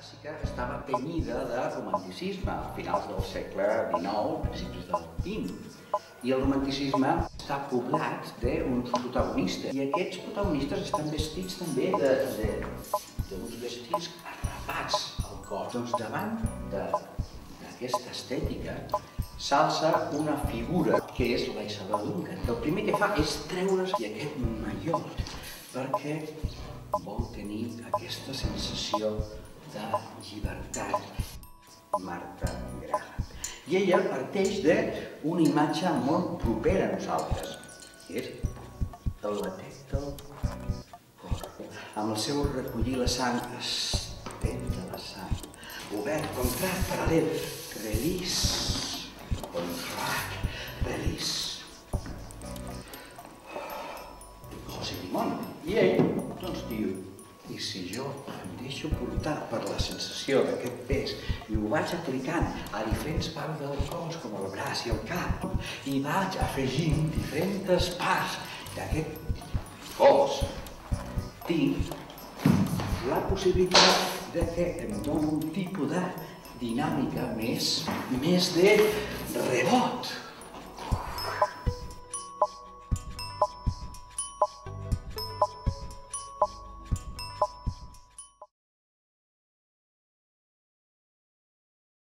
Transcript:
clàssica estava tenyida de romanticisme a finals del segle XIX, principis del XX. I el romanticisme està poblat d'uns protagonistes. I aquests protagonistes estan vestits també d'uns vestits arrapats al cos. Doncs davant d'aquesta estètica s'alça una figura que és la Isabel Duncan. El primer que fa és treure's aquest mallot perquè vol tenir aquesta sensació de llibertat. Marta Graham. I ella parteix d'una imatge molt propera a nosaltres, que és el batec del cor. Amb el seu recollir la sang, estendre la sang, obert, contract, paral·lel, release, contract, release. José Limón. I ell, doncs, diu, i si jo em deixo portar per la sensació d'aquest pes i ho vaig aplicant a diferents parts del cos, com el braç i el cap, i vaig afegint diferents parts d'aquest cos, tinc la possibilitat de que em doni un tipus de dinàmica més de rebot.